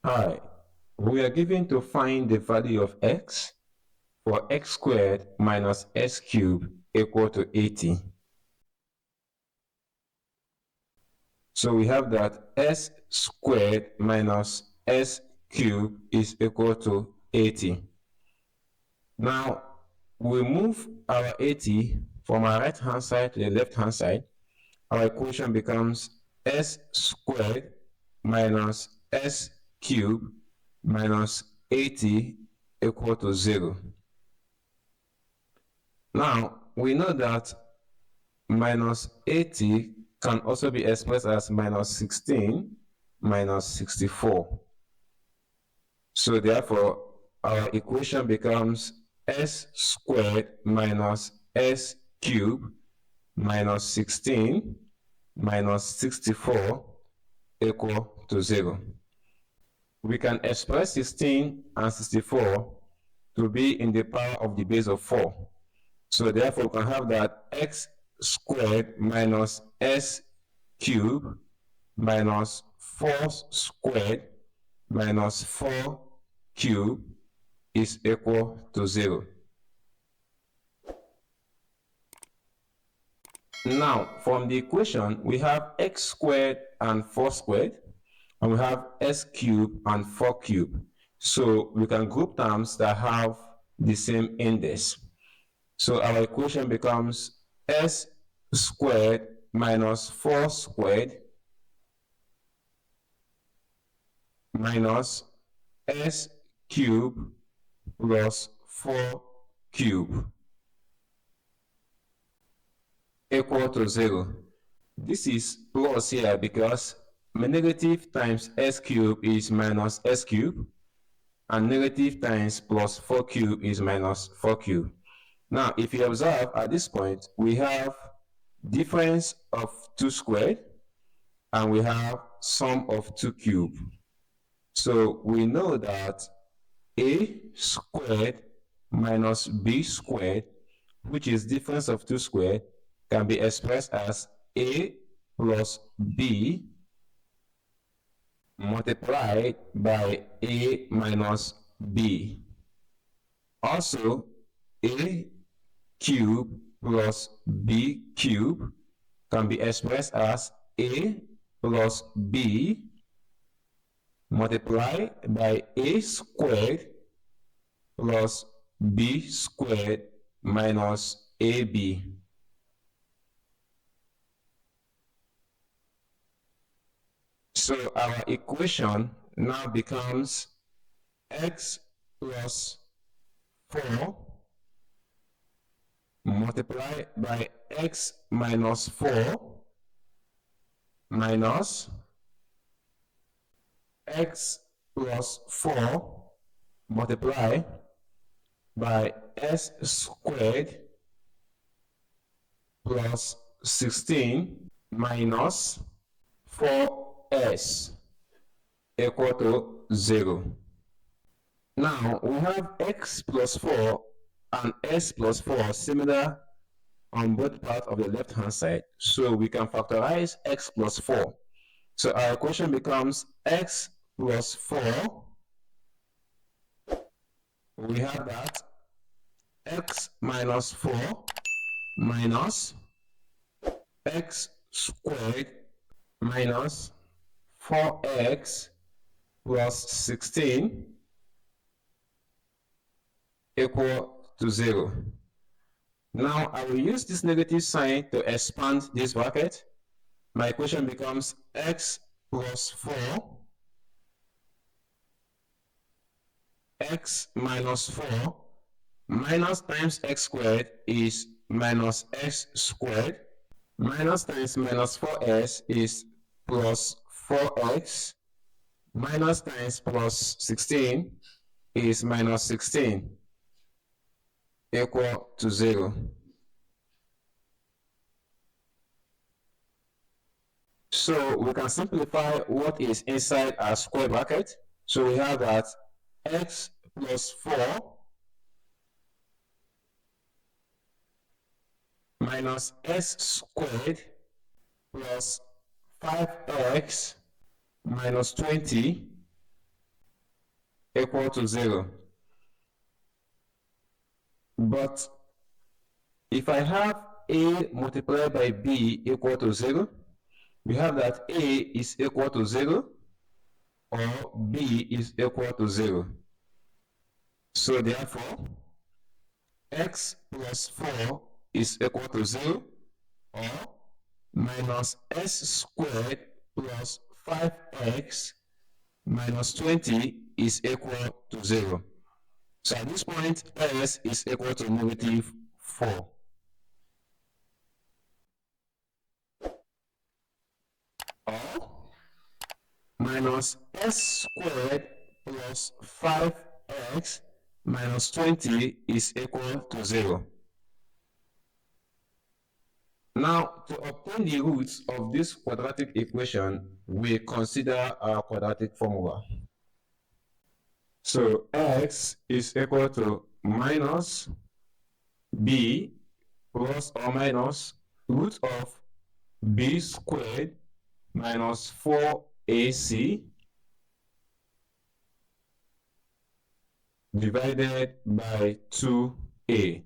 Hi, we are given to find the value of x for x squared minus s cubed equal to 80. So we have that s squared minus s cubed is equal to 80. Now, we move our 80 from our right hand side to the left hand side. Our equation becomes s squared minus s cubed minus 80 equal to 0. Now, we know that minus 80 can also be expressed as minus 16 minus 64. So therefore, our equation becomes s squared minus s cubed minus 16 minus 64 equal to 0. We can express 16 and 64 to be in the power of the base of 4. So therefore, we can have that x squared minus s cubed minus 4 squared minus 4 cubed is equal to 0. Now, from the equation, we have x squared and 4 squared, and we have s cubed and 4 cubed. So we can group terms that have the same index. So our equation becomes s squared minus 4 squared minus s cubed plus 4 cubed equal to 0. This is plus here because negative times s cubed is minus s cubed, and negative times plus 4 cubed is minus 4 cubed. Now, if you observe at this point, we have difference of 2 squared, and we have sum of 2 cubed. So we know that a squared minus b squared, which is difference of 2 squared, can be expressed as a plus b multiplied by a minus b. Also, a cubed plus b cubed can be expressed as a plus b multiplied by a squared plus b squared minus ab. So our equation now becomes x plus 4 multiplied by x minus 4 minus x plus 4 multiplied by s squared plus 16 minus 4s equal to 0. Now we have x plus 4 and s plus 4 similar on both parts of the left hand side, so we can factorize x plus 4. So our equation becomes x plus 4. We have that x minus 4 minus x squared minus 4x plus 16 equal to 0. Now I will use this negative sign to expand this bracket. My equation becomes x plus 4 x minus 4 minus times x squared is minus x squared, minus times minus 4s is plus 4x, minus times plus 16 is minus 16 equal to 0. So we can simplify what is inside our square bracket. So we have that x plus 4 minus s squared plus 5x minus 20 equal to 0. But if I have A multiplied by B equal to 0, we have that A is equal to 0 or B is equal to 0. So therefore, x plus 4 is equal to 0 or minus s squared plus 5x minus 20 is equal to 0. So at this point, s is equal to negative 4. Or minus s squared plus 5x minus 20 is equal to 0. Now, to obtain the roots of this quadratic equation, we consider our quadratic formula. So x is equal to minus b plus or minus root of b squared minus 4ac divided by 2a.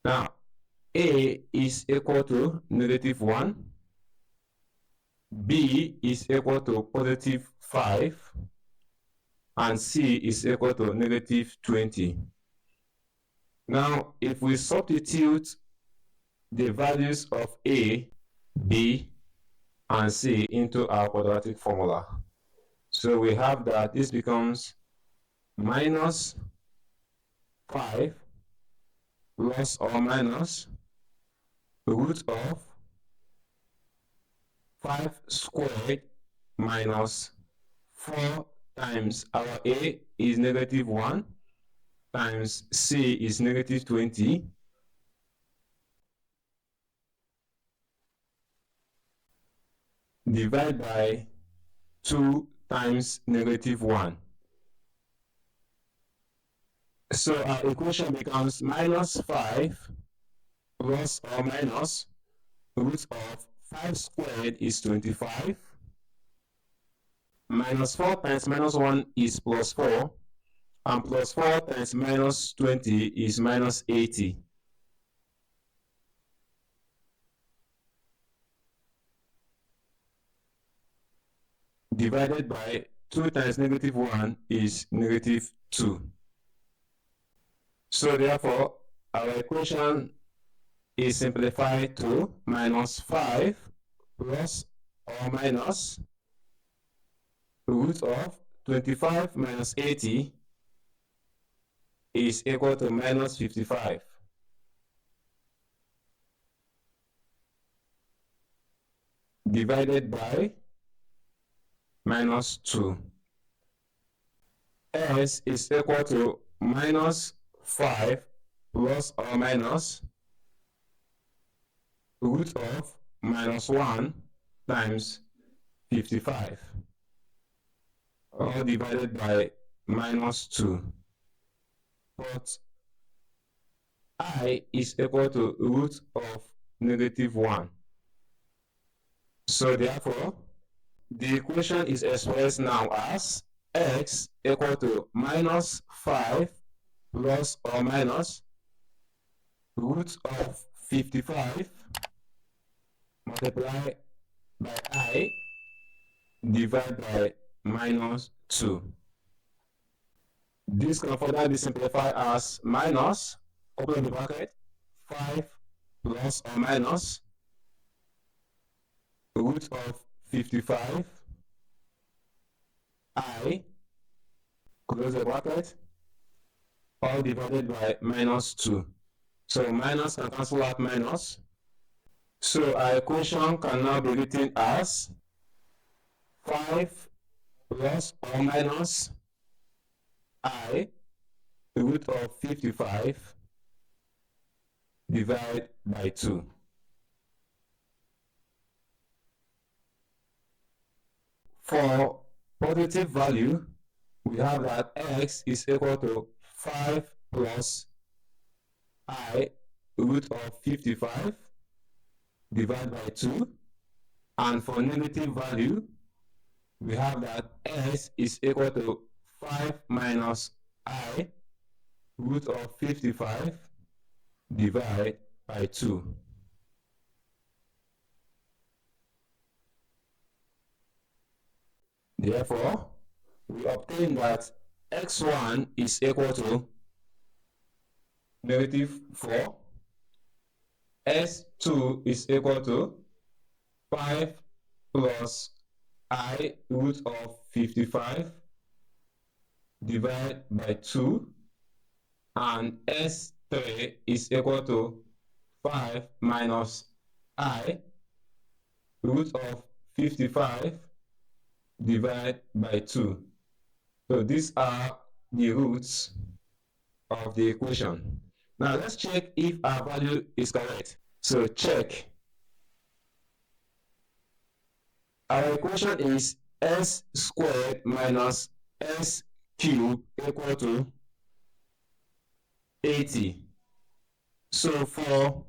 Now, a is equal to negative 1, b is equal to positive 5, and c is equal to negative 20. Now, if we substitute the values of a, b, and c into our quadratic formula, so we have that this becomes minus 5 plus or minus root of 5 squared minus 4 times our a is negative 1 times c is negative 20 divided by 2 times negative 1. So our equation becomes minus 5 plus or minus root of 5 squared is 25, minus 4 times minus 1 is plus 4, and plus 4 times minus 20 is minus 80. Divided by 2 times negative 1 is negative 2. So therefore, our equation is simplified to minus 5 plus or minus root of 25 minus 80 is equal to minus 55. Divided by minus 2. S is equal to minus 5 plus or minus root of minus 1 times 55, all divided by minus 2. But I is equal to root of negative 1. So therefore, the equation is expressed now as x equal to minus 5 plus or minus root of 55 multiplied by I divided by minus 2. This can further be simplified as minus, open the bracket, 5 plus or minus root of 55 I, close the bracket, all divided by minus 2. So minus can cancel out minus. So our equation can now be written as 5 plus or minus I root of 55 divided by 2. For positive value, we have that x is equal to 5 plus I root of 55 divided by 2. And for negative value, we have that s is equal to 5 minus I root of 55 divided by 2. Therefore, we obtain that x1 is equal to -4, s2 is equal to 5 plus I root of 55 divided by 2, and s3 is equal to 5 minus I root of 55 divided by 2. So these are the roots of the equation. Now let's check if our value is correct. So check. Our equation is s squared minus s cubed equal to 80. So for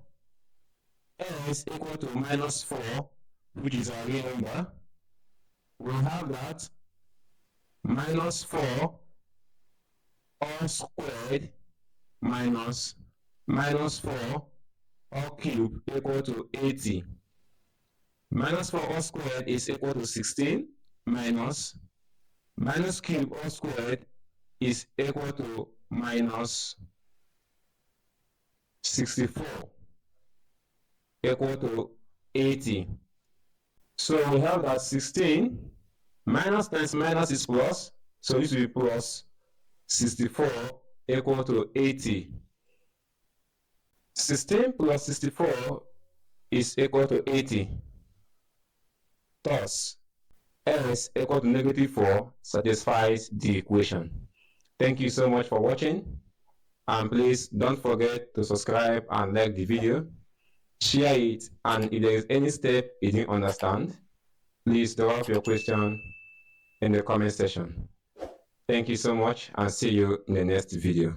s equal to -4, which is our real number, we have that -4 all squared minus -4 all cubed equal to 80. -4 all squared is equal to 16 minus cube all squared is equal to -64 equal to 80. So we have that 16 minus times minus is plus, so this will be plus 64 equal to 80. 16 plus 64 is equal to 80. Thus, s equal to -4 satisfies the equation. Thank you so much for watching, and please don't forget to subscribe and like the video, share it, and if there is any step you didn't understand, please drop your question in the comment section. Thank you so much, and see you in the next video.